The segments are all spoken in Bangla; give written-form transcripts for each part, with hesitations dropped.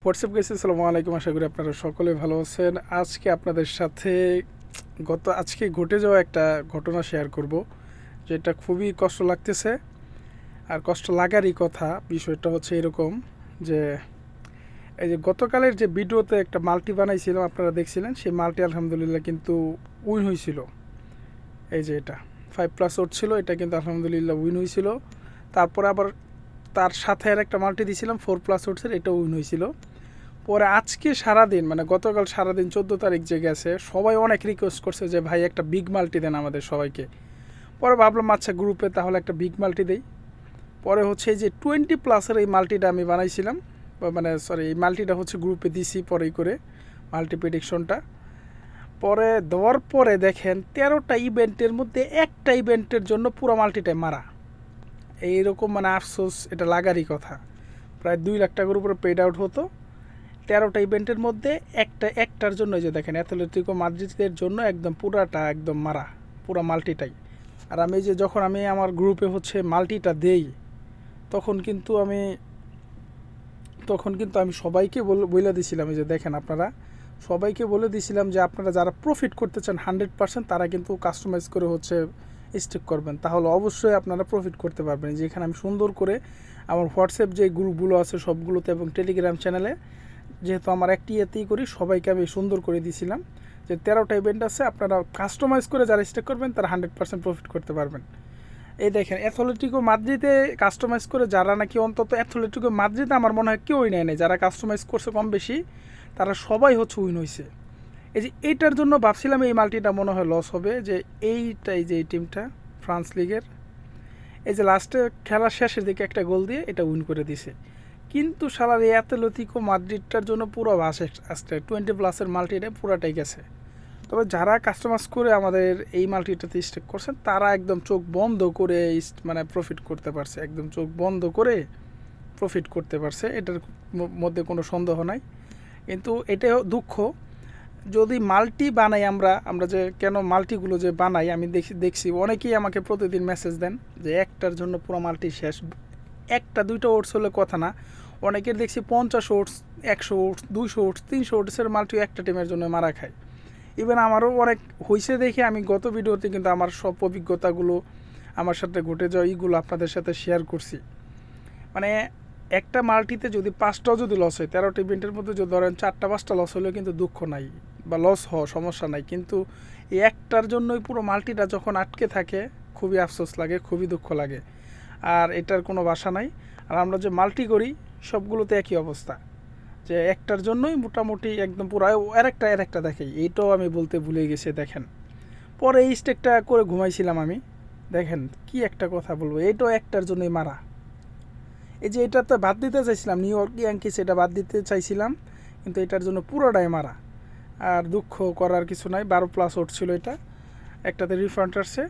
হোয়াটসঅ্যাপ গাইস, আসসালামু আলাইকুম। আশা করি আপনারা সকলে ভালো আছেন। আজকে আপনাদের সাথে আজকে ঘটে যাওয়া একটা ঘটনা শেয়ার করব, যেটা খুবই কষ্ট লাগতেছে। আর কষ্ট লাগারই কথা। বিষয়টা হচ্ছে এরকম যে এই যে গতকালের যে ভিডিওতে একটা মাল্টি বানাইছিলাম, আপনারা দেখছিলেন। সেই মাল্টি আলহামদুলিল্লাহ কিন্তু উইন হয়েছিল। এই যে এটা 5+ ওট ছিল, এটা কিন্তু আলহামদুলিল্লাহ উইন হয়েছিল। তারপরে আবার তার সাথে আর একটা মাল্টি দিয়েছিলাম 4+ ওটসের, এটা উইন হয়েছিল। পরে আজকে সারাদিন, মানে গতকাল সারাদিন 14 তারিখ যে গেছে, সবাই অনেক রিকোয়েস্ট করছে যে ভাই একটা বিগ মাল্টি দেন আমাদের সবাইকে। পরে ভাবলাম আচ্ছা গ্রুপে তাহলে একটা বিগ মাল্টি দেই। পরে হচ্ছে এই যে 20+ এই মাল্টিটা আমি বানাইছিলাম, মানে সরি, এই মাল্টিটা হচ্ছে গ্রুপে দিছি পরেই করে মাল্টি প্রেডিকশনটা। পরে দেওয়ার পরে দেখেন 13টা ইভেন্টের মধ্যে একটা ইভেন্টের জন্য পুরো মাল্টিটাই মারা। এইরকম মানে আফসোস, এটা লাগারই কথা। প্রায় 2 লাখ টাকার উপরে পেড আউট হতো। 13টা ইভেন্টের মধ্যে একটার জন্য যে দেখেন অ্যাথলেটিকো মাদ্রিদের জন্য একদম পুরাটা একদম মারা, পুরা মাল্টিটাই। আর আমি যে যখন আমি আমার গ্রুপে হচ্ছে মাল্টিটা দেই, তখন কিন্তু আমি সবাইকে বলে দিছিলাম যে দেখেন আপনারা, সবাইকে বলে দিছিলাম যে আপনারা যারা প্রফিট করতে চান 100%, তারা কিন্তু কাস্টমাইজ করে হচ্ছে স্টেক করবেন, তাহলে অবশ্যই আপনারা প্রফিট করতে পারবেন। যেখানে আমি সুন্দর করে আমার হোয়াটসঅ্যাপ যে গ্রুপগুলো আছে সবগুলোতে এবং টেলিগ্রাম চ্যানেলে, যেহেতু আমার একটি ইয়েতেই করি, সবাইকে আমি সুন্দর করে দিয়েছিলাম যে 13টা ইভেন্ট আছে, আপনারা কাস্টমাইজ করে যারা স্টেক করবেন তারা 100% প্রফিট করতে পারবেন। এই দেখেন অ্যাথলেটিকো মাদ্রিদে কাস্টমাইজ করে যারা নাকি, অন্তত অ্যাথলেটিকো মাদ্রিদে আমার মনে হয় কেউই নেয় নাই, যারা কাস্টমাইজ করছে কম বেশি তারা সবাই হচ্ছে উইন হয়েছে। এই যে এইটার জন্য ভাবছিলাম এই মাল্টিটা মনে হয় লস হবে, যে এইটাই যে এই টিমটা ফ্রান্স লিগের, এই যে লাস্টে খেলার শেষের দিকে একটা গোল দিয়ে এটা উইন করে দিছে। কিন্তু শালার এই অ্যাথলেটিকো মাদ্রিদটার জন্য পুরো বাস আসছে 20+এর মাল্টিটা পুরাটাই গেছে। তবে যারা কাস্টমাইজ করে আমাদের এই মাল্টিটাতে স্টেক করছেন, তারা একদম চোখ বন্ধ করে মানে প্রফিট করতে পারছে, একদম চোখ বন্ধ করে প্রফিট করতে পারছে, এটার মধ্যে কোনো সন্দেহ নাই। কিন্তু এটাও দুঃখ, যদি মাল্টি বানাই আমরা যে কেন মাল্টিগুলো যে বানাই, আমি দেখছি অনেকেই আমাকে প্রতিদিন মেসেজ দেন যে একটার জন্য পুরো মাল্টি শেষ। একটা দুইটা ওটস হলে কথা না, অনেকের দেখছি 50 ওটস, 100 ওটস, 200 ওটস, 300 ওটসের মাল্টি একটা টিমের জন্য মারা খায়। ইভেন আমারও অনেক হয়েছে দেখে আমি গত ভিডিওতে কিন্তু আমার সব অভিজ্ঞতাগুলো, আমার সাথে ঘটে যাওয়া এইগুলো আপনাদের সাথে শেয়ার করছি। মানে একটা মাল্টিতে যদি 5টাও যদি লস হয়, 13টা ইভেন্টের মধ্যে যদি ধরেন 4টা 5টা লস হলেও কিন্তু দুঃখ নাই, বা লস হওয়া সমস্যা নাই। কিন্তু এই একটার জন্যই পুরো মাল্টিটা যখন আটকে থাকে, খুবই আফসোস লাগে, খুবই দুঃখ লাগে। আর এটার কোনো বাসা নাই। আর আমরা যে মাল্টি করি সবগুলোতে একই অবস্থা, যে একটার জন্যই মোটামুটি একদম পুরো এর একটা দেখেই, এইটাও আমি বলতে ভুলে গেছি। দেখেন পরে এই স্টেকটা করে ঘুমাইছিলাম আমি, দেখেন কি একটা কথা বলবো, এইটাও একটার জন্যই মারা। এই যে এটাতে বাদ দিতে চাইছিলাম, নিউ ইয়র্ক ইয়াঙ্কিস, এটা বাদ দিতে চাইছিলাম, কিন্তু এটার জন্য পুরোটাই মারা। আর দুঃখ করার কিছু নাই, 12+ ওট ছিল এটা, একটাতে রিফান্ড আসছে।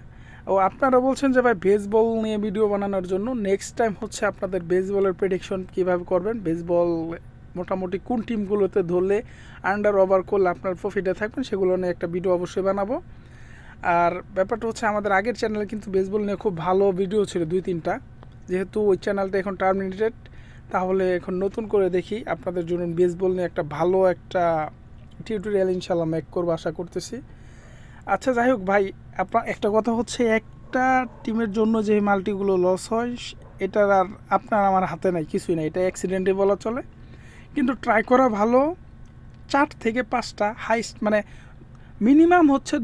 ও আপনারা বলছেন যে ভাই বেসবল নিয়ে ভিডিও বানানোর জন্য, নেক্সট টাইম হচ্ছে আপনাদের বেসবলের প্রেডিকশন কীভাবে করবেন, বেসবল মোটামুটি কোন টিমগুলোতে ধরলে আন্ডার ওভার করলে আপনার প্রফিটে থাকবেন, সেগুলো নিয়ে একটা ভিডিও অবশ্যই বানাবো। আর ব্যাপারটা হচ্ছে আমাদের আগের চ্যানেলে কিন্তু বেসবল নিয়ে খুব ভালো ভিডিও ছিল 2-3টা, যেহেতু ওই চ্যানেলটা এখন টার্মিনেটেড, তাহলে এখন নতুন করে দেখি আপনাদের জন্য বেসবল নিয়ে একটা ভালো একটা টিউটোরিয়াল ইনশাল্লাহ মেক করবো, আশা করতেছি। আচ্ছা যাই হোক ভাই, আপনার একটা কথা হচ্ছে, একটা টিমের জন্য যে মাল্টিগুলো লস হয়, এটার আর আপনার আমার হাতে নাই, কিছুই নাই, এটা অ্যাক্সিডেন্টে বলা চলে। কিন্তু ট্রাই করা ভালো, 4 থেকে 5টা হাইস্ট, মানে মিনিমাম হচ্ছে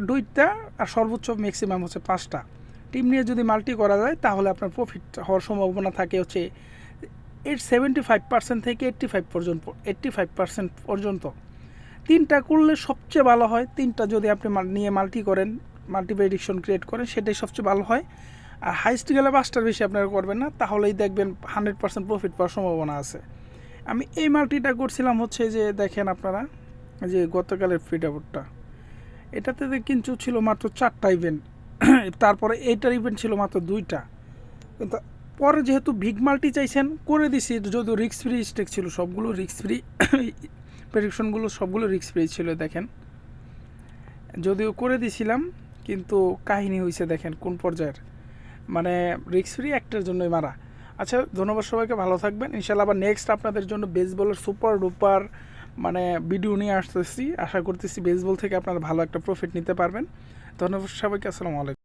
দুইটা আর সর্বোচ্চ ম্যাক্সিমাম হচ্ছে 5টা টিম নিয়ে যদি মাল্টি করা যায়, তাহলে আপনার প্রফিট হওয়ার সম্ভাবনা থাকে হচ্ছে 75% থেকে 85% পর্যন্ত। 3টা করলে সবচেয়ে ভালো হয়, 3টা যদি আপনি নিয়ে মাল্টি করেন, মাল্টি প্রেডিকশন ক্রিয়েট করেন, সেটাই সবচেয়ে ভালো হয়। আর হাইস্ট গেলে 5টার বেশি আপনারা করবেন না, তাহলেই দেখবেন 100% প্রফিট পাওয়ার সম্ভাবনা আছে। আমি এই মাল্টিটা করছিলাম হচ্ছে যে দেখেন আপনারা, যে গতকালের ফিডাবোর্ডটা, এটাতে কিন্তু ছিল মাত্র 4টা ইভেন্ট, তারপরে এইটার ইভেন্ট ছিল মাত্র 2টা। কিন্তু পরে যেহেতু বিগ মাল্টি চাইছেন, করে দিছি, যদিও রিস্ক ফ্রি স্টেক ছিল, সবগুলো রিস্ক ফ্রি প্রেডিকশনগুলো সবগুলো রিস্ক ফ্রি ছিল। দেখেন যদিও করে দিছিলাম, কিন্তু কাহিনী হয়েছে দেখেন কোন পর্যায়ের, মানে রিস্ক ফ্রি একটার জন্যই মারা। আচ্ছা, ধন্যবাদ সবাইকে, ভালো থাকবেন। ইনশাল্লাহ আবার নেক্সট আপনাদের জন্য বেসবলের সুপার ডুপার মানে ভিডিও নিয়ে আসতেছি। আশা করতেছি বেসবল থেকে আপনারা ভালো একটা প্রফিট নিতে পারবেন। ধন্যবাদ সবাইকে, আসসালামু আলাইকুম।